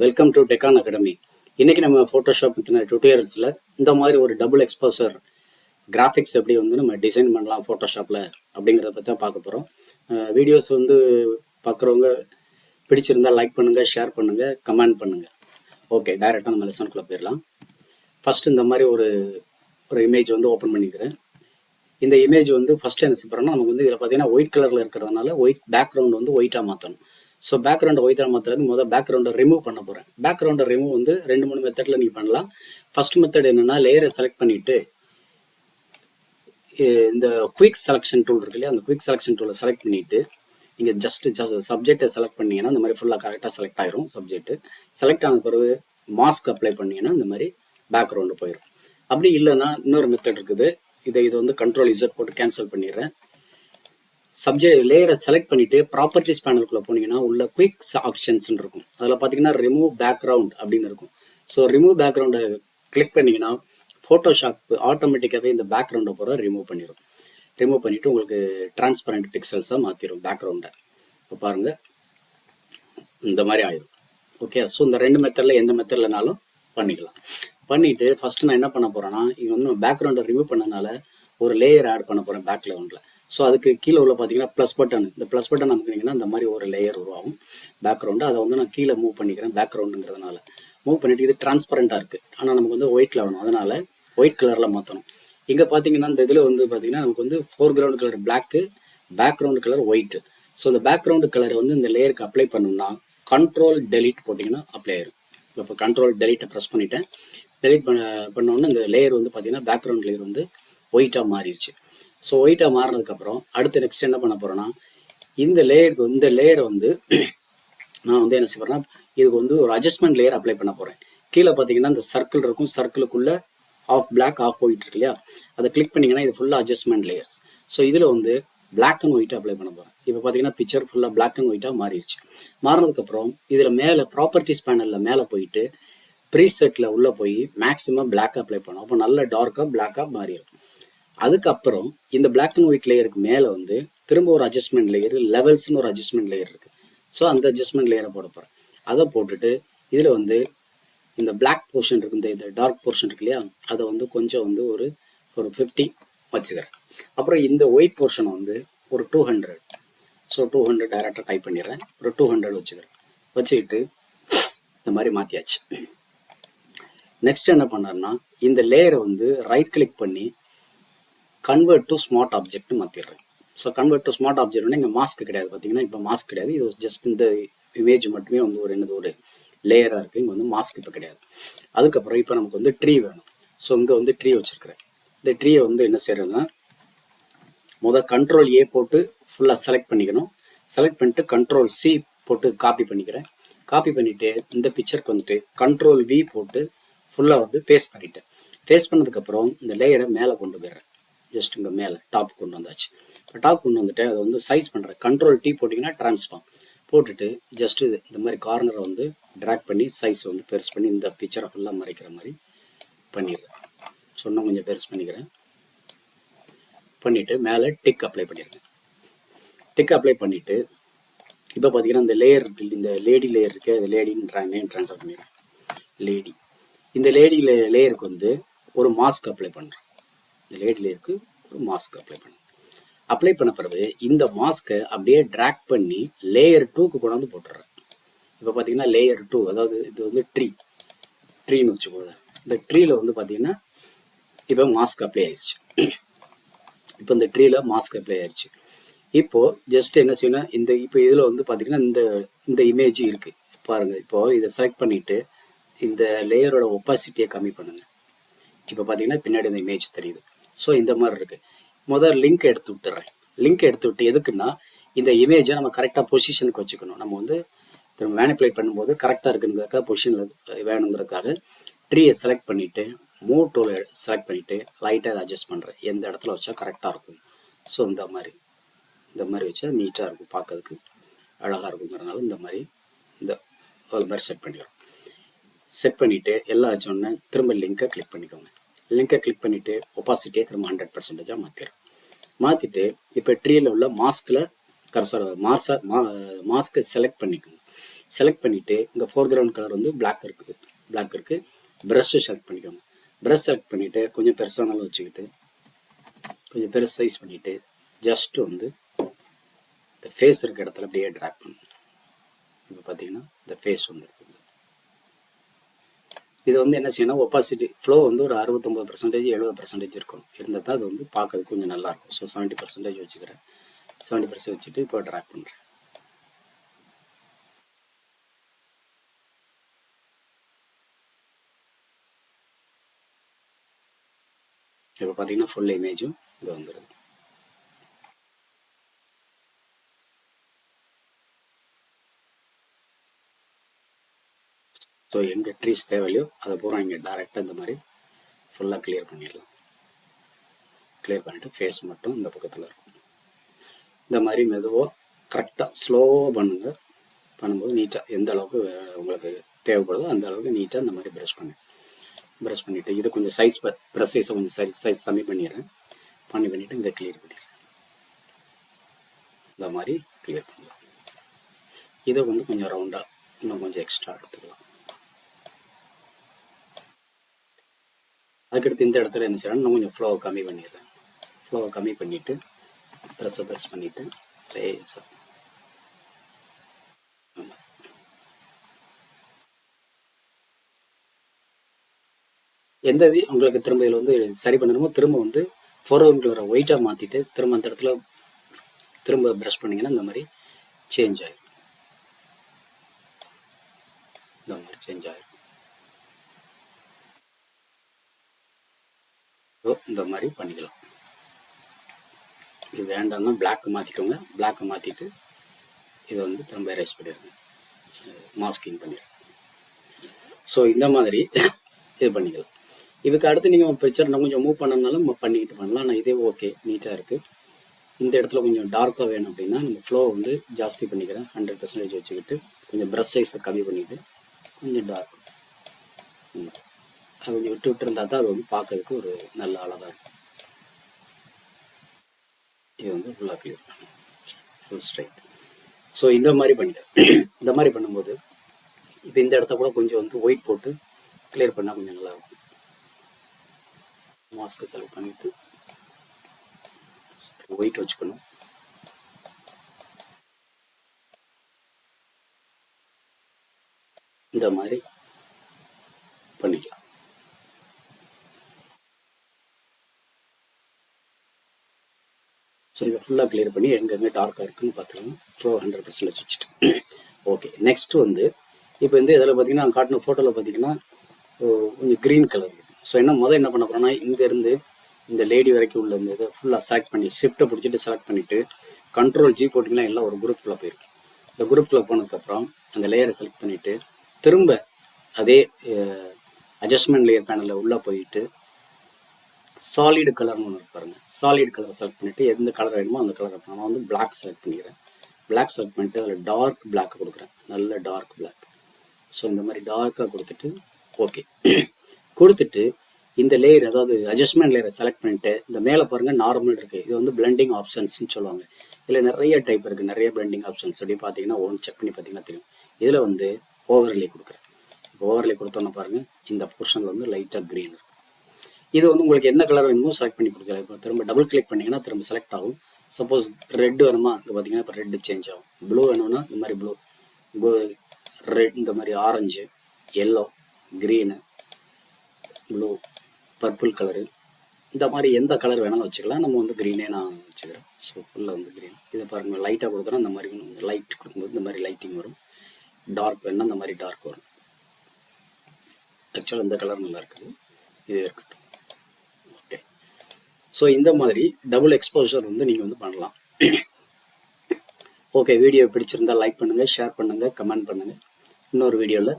Welcome to Deccan academy. இன்றைக்கி நம்ம Photoshop பற்றின டுட்டோரியல்ஸில் இந்த மாதிரி ஒரு டபுள் எக்ஸ்போசர் கிராஃபிக்ஸ் எப்படி வந்து நம்ம டிசைன் பண்ணலாம் ஃபோட்டோஷாப்பில் அப்படிங்கிறத பற்றி தான் பார்க்க போகிறோம். வீடியோஸ் வந்து பார்க்குறவங்க பிடிச்சிருந்தால் லைக் பண்ணுங்கள், ஷேர் பண்ணுங்கள், கமெண்ட் பண்ணுங்கள். ஓகே, டைரெக்டாக நம்ம லெசனுக்குள்ளே போயிடலாம். ஃபஸ்ட்டு இந்த மாதிரி ஒரு இமேஜ் வந்து ஓப்பன் பண்ணிக்கிறேன். இந்த இமேஜ் வந்து ஃபஸ்ட்டு என்ன செய்யறோம்னா, நமக்கு வந்து இதில் பார்த்தீங்கன்னா ஒயிட் கலரில் இருக்கிறதுனால ஒயிட் பேக்ரவுண்ட் வந்து ஒயிட்டாக மாற்றணும். ஸோ பேக்ரவுண்டை ஒயிட்டாக மாற்றுறது முதல் பேக்ரவுண்டை ரிமூவ் பண்ண போகிறேன். பேக்ரவுண்டை ரிமூவ் வந்து 2-3 மெத்தடில் நீங்கள் பண்ணலாம். ஃபர்ஸ்ட் மெத்தட் என்னென்னா, லேயரை செலக்ட் பண்ணிவிட்டு இந்த குயிக் செலெக்ஷன் டூல் இருக்கு இல்லையா, அந்த குயிக் செலெக்ஷன் டூலை செலக்ட் பண்ணிவிட்டு நீங்கள் ஜஸ்ட்டு சப்ஜெக்டை செலக்ட் பண்ணிங்கன்னா இந்த மாதிரி ஃபுல்லாக கரெக்டாக செலக்ட் ஆயிரும். சப்ஜெக்ட்டு செலக்ட் ஆன பிறகு மாஸ்க் அப்ளை பண்ணிங்கன்னா இந்த மாதிரி பேக்ரவுண்டு போயிடும். அப்படி இல்லைன்னா இன்னொரு மெத்தட் இருக்குது. இது வந்து கண்ட்ரோல் Z போட்டு கேன்சல் பண்ணிடுறேன். சப்ஜெக்ட் லேயரை செலக்ட் பண்ணிவிட்டு ப்ராப்பர்ட்டிஸ் பேனலுக்குள்ளே போனீங்கன்னா உள்ள குயிக் ஆப்ஷன்ஸ் இருக்கும். அதில் பார்த்தீங்கன்னா ரிமூவ் பேக்ரவுண்ட் அப்படின்னு இருக்கும். ஸோ ரிமூவ் பேக்ரவுண்டை கிளிக் பண்ணிங்கன்னா ஃபோட்டோஷாப் ஆட்டோமேட்டிக்காகவே இந்த பேக்ரவுண்டை பூரா ரிமூவ் பண்ணிடும். ரிமூவ் பண்ணிவிட்டு உங்களுக்கு டிரான்ஸ்பரண்ட் பிக்சல்ஸாக மாற்றிடும் பேக்ரவுண்டை. இப்போ பாருங்கள், இந்த மாதிரி ஆயிடும். ஓகே, ஸோ இந்த 2 மெத்தடில் எந்த மெத்தட்லனாலும் பண்ணிக்கலாம். பண்ணிவிட்டு ஃபஸ்ட்டு நான் என்ன பண்ண போகிறேன்னா, இது வந்து பேக்ரவுண்டை ரிமூவ் பண்ணனால ஒரு லேயர் ஆட் பண்ண போகிறேன் பேக்ரவுண்டில். ஸோ அதுக்கு கீழே உள்ள பார்த்தீங்கன்னா ப்ளஸ் பட்டன், இந்த ப்ளஸ் பட்டன் அமுக்குனீங்கன்னா இந்த மாதிரி ஒரு லேயர் உருவாகும் பேக்ரவுண்டு. அதை வந்து நான் கீழே மூவ் பண்ணிக்கிறேன் பேக்ரவுண்டுங்கிறதுனால. மூவ் பண்ணிவிட்டு இது டிரான்ஸ்பரண்ட்டாக இருக்குது, ஆனால் நமக்கு வந்து ஒயிட்டில் வேணும், அதனால் ஒயிட் கலரில் மாற்றணும். இங்கே பார்த்தீங்கன்னா இந்த இதில் வந்து பார்த்தீங்கன்னா நமக்கு வந்து foreground colour block, background colour white. So இந்த பேக்ரவுண்டு கலரை வந்து இந்த லேயருக்கு அப்ளை பண்ணோம்னா கண்ட்ரோல் டெலிட் போட்டிங்கன்னா அப்ளை ஆயிடும். இப்போ கண்ட்ரோல் டெலிட்டை ப்ரெஸ் பண்ணிவிட்டேன். டெலிட் பண்ணோன்னா இந்த லேயர் வந்து பார்த்தீங்கன்னா பேக்ரவுண்ட் லேயர் வந்து ஒயிட்டாக மாறிடுச்சு. ஸோ ஒயிட்டாக மாறினதுக்கப்புறம் அடுத்து நெக்ஸ்ட் என்ன பண்ண போகிறேன்னா, இந்த லேயரை வந்து நான் வந்து என்ன செய்வேன்னா, இதுக்கு வந்து ஒரு அட்ஜஸ்ட்மெண்ட் லேயர் அப்ளை பண்ண போகிறேன். கீழே பார்த்தீங்கன்னா இந்த சர்க்கிள் இருக்கும், சர்க்கிளுக்குள்ளே ஆஃப் பிளாக் ஆஃப் ஒயிட் இருக்கு இல்லையா, அதை கிளிக் பண்ணிங்கன்னா இது ஃபுல்லாக அட்ஜஸ்ட்மெண்ட் லேயர்ஸ். ஸோ இதில் வந்து பிளாக் அண்ட் ஒயிட்டாக அப்ளை பண்ண போகிறேன். இப்போ பார்த்தீங்கன்னா பிக்சர் ஃபுல்லாக பிளாக் அண்ட் ஒயிட்டாக மாறிடுச்சு. மாறினதுக்கப்புறம் இதில் மேலே ப்ராப்பர்ட்டிஸ் பேனலில் மேலே போயிட்டு ப்ரீசெட்டில் உள்ளே போய் மேக்ஸிமம் பிளாக் அப்ளை பண்ணும். அப்போ நல்ல டார்க்காக பிளாக்காக மாறிடும். அதுக்கப்புறம் இந்த பிளாக் அண்ட் ஒயிட் லேயருக்கு மேலே வந்து திரும்ப ஒரு அட்ஜஸ்ட்மெண்ட் லேயர், லெவல்ஸ்னு ஒரு அட்ஜஸ்ட்மெண்ட் லேயர் இருக்குது. ஸோ அந்த அட்ஜஸ்ட்மெண்ட் லேயரை போட போகிறேன். அதை போட்டுட்டு இதில் வந்து இந்த பிளாக் போர்ஷன் இருக்குது, இந்த டார்க் போர்ஷன் இருக்கு இல்லையா, அதை வந்து கொஞ்சம் வந்து ஒரு 50 வச்சுக்கிறேன். அப்புறம் இந்த ஒயிட் போர்ஷனை வந்து ஒரு 200, ஸோ 200 டைரெக்டாக டைப் பண்ணிடுறேன். ஒரு 200 வச்சுக்கிறேன். வச்சுக்கிட்டு இந்த மாதிரி மாற்றியாச்சு. நெக்ஸ்ட் என்ன பண்ணார்னா, இந்த லேயரை வந்து ரைட் கிளிக் பண்ணி கன்வெர்ட் டு ஸ்மார்ட் ஆப்ஜெக்ட் மாற்றிடுறேன். ஸோ கன்வெர்ட் டு ஸ்மார்ட் ஆப்ஜெக்ட்னா இங்கே மாஸ்க் கிடையாது. பார்த்தீங்கன்னா இப்போ மாஸ்க் கிடையாது, இது ஜஸ்ட் இந்த இமேஜ் மட்டுமே வந்து ஒரு லேயராக இருக்குது. இங்கே வந்து மாஸ்க் இப்போ கிடையாது. அதுக்கப்புறம் இப்போ நமக்கு வந்து ட்ரீ வேணும். ஸோ இங்கே வந்து ட்ரீ வச்சுருக்கிறேன். இந்த ட்ரீயை வந்து என்ன செய்கிறேன்னா, கண்ட்ரோல் A போட்டு ஃபுல்லாக செலக்ட் பண்ணிக்கணும். செலக்ட் பண்ணிட்டு கண்ட்ரோல் C போட்டு காப்பி பண்ணிக்கிறேன். காப்பி பண்ணிவிட்டு இந்த பிக்சருக்கு வந்துட்டு கண்ட்ரோல் V போட்டு ஃபுல்லாக வந்து பேஸ்ட் பண்ணிட்டேன். பேஸ்ட் பண்ணதுக்கப்புறம் இந்த லேயரை மேலே கொண்டு போயிடுறேன். ஜஸ்ட் இங்கே மேலே டாப் கொண்டு வந்தாச்சு. இப்போ டாப் கொண்டு வந்துட்டு அதை வந்து சைஸ் பண்ணுறேன். கண்ட்ரோல் T போட்டிங்கன்னா ட்ரான்ஸ்ஃபார்ம் போட்டுட்டு ஜஸ்ட்டு இந்த மாதிரி கார்னரை வந்து ட்ராக் பண்ணி சைஸ் வந்து பெருசு பண்ணி இந்த பிக்சரை ஃபுல்லாக மறைக்கிற மாதிரி பண்ணிடுறேன். சொன்னால் கொஞ்சம் பெருசு பண்ணிக்கிறேன். பண்ணிவிட்டு மேலே டிக் அப்ளை பண்ணிடுறேன். டிக் அப்ளை பண்ணிவிட்டு இப்போ பார்த்தீங்கன்னா இந்த லேயர் இருக்குது, இந்த லேடி லேயர் இருக்குது, அது லேடின்னு நேம் ட்ரான்ஸ்ஃபர் பண்ணிடுறேன். லேடி, இந்த லேடி லேயருக்கு வந்து ஒரு மாஸ்க் அப்ளை பண்ணுறேன். இந்த லேடி லேயருக்கு ஒரு மாஸ்க் அப்ளை பண்ணேன். அப்ளை பண்ண பிறகு இந்த மாஸ்க்கை அப்படியே ட்ராக் பண்ணி லேயர் 2க்கு கொண்டாந்து போட்டுடுறேன். இப்போ பார்த்தீங்கன்னா லேயர் 2, அதாவது இது வந்து ட்ரீன்னு வச்சுக்கோங்க. இந்த ட்ரீயில் வந்து பார்த்தீங்கன்னா இப்போ மாஸ்க் அப்ளை ஆயிடுச்சு. இப்போ இந்த ட்ரீயில் மாஸ்க் அப்ளை ஆயிடுச்சு. இப்போது ஜஸ்ட் என்ன செய்யணும், இப்போ இதில் வந்து பார்த்தீங்கன்னா இந்த இமேஜ் இருக்குது பாருங்கள். இப்போது இதை செலக்ட் பண்ணிவிட்டு இந்த லேயரோட ஒப்பாசிட்டியை கம்மி பண்ணுங்கள். இப்போ பார்த்தீங்கன்னா பின்னாடி இந்த இமேஜ் தெரியுது. ஸோ இந்த மாதிரி இருக்குது. முதல் லிங்க் எடுத்து விட்டுறேன். லிங்க் எடுத்து விட்டு எதுக்குன்னா, இந்த இமேஜை நம்ம கரெக்டாக பொசிஷனுக்கு வச்சுக்கணும். நம்ம வந்து திரும்ப மேனிப்புலேட் பண்ணும்போது கரெக்டாக இருக்குங்கிறதுக்காக பொசிஷனில் வேணுங்கிறதுக்காக ட்ரீயை செலக்ட் பண்ணிவிட்டு மூவ் டூலை செலக்ட் பண்ணிவிட்டு லைட்டாக அதை அட்ஜஸ்ட் பண்ணுறேன். எந்த இடத்துல வச்சா கரெக்டாக இருக்கும். ஸோ இந்த மாதிரி வச்சா நீட்டாக இருக்கும், பார்க்கறதுக்கு அழகாக இருக்குங்கிறதுனால இந்த மாதிரி செட் பண்ணிடுறோம். செட் பண்ணிவிட்டு எல்லாம் வச்சோடனே திரும்ப லிங்கை கிளிக் பண்ணிக்கோங்க. லிங்கை கிளிக் பண்ணிவிட்டு ஒப்பாசிட்டியை திரும்ப 100% மாற்றிடுறோம். மாற்றிட்டு இப்போ ட்ரீயில் உள்ள மாஸ்கில் கர்சர் மாஸ்கை செலக்ட் பண்ணிக்கோங்க. செலக்ட் பண்ணிவிட்டு இங்கே ஃபோர்க்ரவுண்ட் கலர் வந்து பிளாக் இருக்குது. ப்ரஷ்ஷை செலக்ட் பண்ணிக்கோங்க. ப்ரஷ் செலக்ட் பண்ணிவிட்டு கொஞ்சம் பெருசானாலும் வச்சுக்கிட்டு கொஞ்சம் பெருசு சைஸ் பண்ணிவிட்டு ஜஸ்ட்டு வந்து இந்த ஃபேஸ் இருக்க இடத்துல அப்படியே ட்ராக் பண்ணுங்க. இப்போ பார்த்தீங்கன்னா இந்த ஃபேஸ் வந்து இது வந்து என்ன செய்யணும், ஒப்பாசிட்டி ஃப்ளோ வந்து ஒரு 69% 70% இருக்கணும். இருந்தால் தான் அது வந்து பார்க்கறதுக்கு கொஞ்சம் நல்லாயிருக்கும். ஸோ 70% வச்சுக்கிறேன். 70% வச்சுட்டு இப்போ ட்ராக் பண்ணுறேன். இப்போ பார்த்தீங்கன்னா ஃபுல் இமேஜும் இது வந்துடுது. ஸோ எங்கே ட்ரீஸ் தேவையோ அதை பூரா இங்கே டேரெக்டாக இந்த மாதிரி ஃபுல்லாக கிளியர் பண்ணிடலாம். கிளியர் பண்ணிவிட்டு ஃபேஸ் மட்டும் இந்த பக்கத்தில் இருக்கும். இந்த மாதிரி மெதுவாக கரெக்டாக ஸ்லோவாக பண்ணும்போது நீட்டாக எந்த அளவுக்கு உங்களுக்கு தேவைப்படுதோ அந்த அளவுக்கு நீட்டாக இந்த மாதிரி ப்ரஷ் பண்ணிவிட்டு இது கொஞ்சம் ப்ரஷ் சைஸை கொஞ்சம் சைஸ் கம்மி பண்ணிவிட்டு இங்கே கிளியர் பண்ணிடுறேன். இந்த மாதிரி கிளியர் பண்ணலாம். இதை வந்து கொஞ்சம் ரவுண்டாக இன்னும் கொஞ்சம் எக்ஸ்ட்ரா எடுத்துக்கலாம். அதுக்கடுத்து இந்த இடத்துல என்ன செய்யணும், இன்னும் கொஞ்சம் ஃப்ளோவை கம்மி பண்ணிடுறேன். ஃப்ளோவை கம்மி பண்ணிவிட்டு ப்ரெஸ் பண்ணிவிட்டு லேசாக எந்த இது உங்களுக்கு திரும்ப இதில் வந்து சரி பண்ணணுமோ திரும்ப வந்து ஃபோர்க்ரவுண்ட் ஒயிட்டாக மாற்றிட்டு திரும்ப அந்த இடத்துல திரும்ப ப்ரஷ் பண்ணிங்கன்னா இந்த மாதிரி சேஞ்ச் ஆகிடும். இந்த மாதிரி சேஞ்ச் ஆகிடும். இந்த மாதிரி பண்ணிக்கலாம். இது வேண்டாம்னா பிளாக் மாற்றிக்கோங்க. பிளாக் மாற்றிட்டு இதை வந்து திரும்ப எரேஸ் பண்ணிடுங்க, மாஸ்கிங் பண்ணிடுங்க. ஸோ இந்த மாதிரி இது பண்ணிக்கலாம். இதுக்கு அடுத்து நீங்கள் பிக்சர் இன்னும் கொஞ்சம் மூவ் பண்ணனாலும் பண்ணிக்கிட்டு பண்ணலாம். ஆனால் இதே ஓகே, நீட்டாக இருக்குது. இந்த இடத்துல கொஞ்சம் டார்க்காக வேணும் அப்படின்னா நம்ம ஃப்ளோ வந்து ஜாஸ்தி பண்ணிக்கிறேன். 100% வச்சுக்கிட்டு கொஞ்சம் ப்ரஷ் சைஸை கம்மி பண்ணிவிட்டு கொஞ்சம் டார்க் அது கொஞ்சம் விட்டு இருந்தால் தான் அது வந்து பார்க்கறதுக்கு ஒரு நல்ல அழகாக இருக்கும். இது வந்து ஃபுல்லாக கிளியர் பண்ணும், ஃபுல் ஸ்ட்ரைட். ஸோ இந்த மாதிரி பண்ணிக்கிறேன். இந்த மாதிரி பண்ணும்போது இப்போ இந்த இடத்த கூட கொஞ்சம் வந்து ஒயிட் போட்டு கிளியர் பண்ணால் கொஞ்சம் நல்லாயிருக்கும். மாஸ்க்கு செலக்ட் பண்ணிவிட்டு ஒயிட் வச்சுக்கணும். இந்த மாதிரி பண்ணிக்கலாம். ஸோ இதை ஃபுல்லாக கிளியர் பண்ணி எங்கெங்கே டார்க்காக இருக்குன்னு பார்த்துக்கலாம். ஸோ 100% வச்சுட்டு ஓகே. நெக்ஸ்ட்டு வந்து இப்போ வந்து இதில் பார்த்தீங்கன்னா நான் காட்டின ஃபோட்டோவில் பார்த்தீங்கன்னா கொஞ்சம் க்ரீன் கலர் இருக்குது. ஸோ என்ன பண்ண போகிறோன்னா இங்கேருந்து இந்த லேடி வரைக்கும் உள்ள இந்த இதை ஃபுல்லாக செலக்ட் பண்ணி ஷிஃப்ட்டை பிடிச்சிட்டு செலக்ட் பண்ணிவிட்டு Ctrl+G போட்டிங்கன்னா எல்லாம் ஒரு குரூப்பில் போயிருக்கு. இந்த குரூப்பில் போனதுக்கப்புறம் அந்த லேயரை செலக்ட் பண்ணிவிட்டு திரும்ப அதே அட்ஜஸ்ட்மெண்ட் லேயர் பேனலில் உள்ளே போயிட்டு சாலிடு கலர்னு ஒன்று பாருங்கள். சாலிட் கலர் செலக்ட் பண்ணிவிட்டு எந்த கலர் வேணுமோ அந்த கலரை நான் வந்து பிளாக் செலக்ட் பண்ணிக்கிறேன். பிளாக் செலக்ட் பண்ணிவிட்டு அதில் டார்க் பிளாக் கொடுக்குறேன், நல்ல டார்க் பிளாக். ஸோ இந்த மாதிரி டார்க்காக கொடுத்துட்டு ஓகே கொடுத்துட்டு இந்த லேயர் அதாவது அட்ஜஸ்ட்மெண்ட் லேயரை செலக்ட் பண்ணிவிட்டு இந்த மேலே பாருங்கள் நார்மல் இருக்குது. இது வந்து பிளெண்டிங் ஆப்ஷன்ஸ்ன்னு சொல்லுவாங்க. இதில் நிறைய டைப் இருக்குது, நிறைய பிளெண்டிங் ஆப்ஷன்ஸ். அப்படி பார்த்தீங்கன்னா ஒன்று செக் பண்ணி பார்த்தீங்கன்னா தெரியும். இதில் வந்து ஓவர்லே கொடுக்குறேன். இப்போ ஓவர்லே கொடுத்தோன்னு பாருங்கள் இந்த போர்ஷனில் வந்து லைட்டாக க்ரீன் இருக்கும். இது வந்து உங்களுக்கு என்ன கலர் வேணுமோ செலக்ட் பண்ணி கொடுத்துக்கலாம். இப்போ திரும்ப டபுள் கிளிக் பண்ணிங்கன்னா திரும்ப செலக்ட் ஆகும். சப்போஸ் ரெட் வேணுமா இங்கே பார்த்தீங்கன்னா இப்போ ரெட்டு சேஞ்ச் ஆகும். ப்ளூ வேணும்னா இந்த மாதிரி ப்ளூ, ரெட், இந்த மாதிரி orange, yellow, green, blue, purple colour, இந்த மாதிரி எந்த கலர் வேணாலும் வச்சுக்கலாம். நம்ம வந்து க்ரீனே நான் வச்சுக்கிறேன். ஸோ ஃபுல்லாக வந்து க்ரீன். இதை பாருங்கள் லைட்டாக கொடுத்தோன்னா இந்த மாதிரி லைட் கொடுக்கும்போது இந்த மாதிரி லைட்டிங் வரும். டார்க் வேணுன்னா இந்த மாதிரி டார்க் வரும். ஆக்சுவலாக இந்த கலர் நல்லா இருக்குது, இது இருக்கட்டும். ஓகே. ஸோ இந்த மாதிரி டபுள் எக்ஸ்போஷர் வந்து நீங்கள் வந்து பண்ணலாம். ஓகே, வீடியோ பிடிச்சிருந்தால் லைக் பண்ணுங்கள், ஷேர் பண்ணுங்கள், கமெண்ட் பண்ணுங்கள். இன்னொரு வீடியோவில்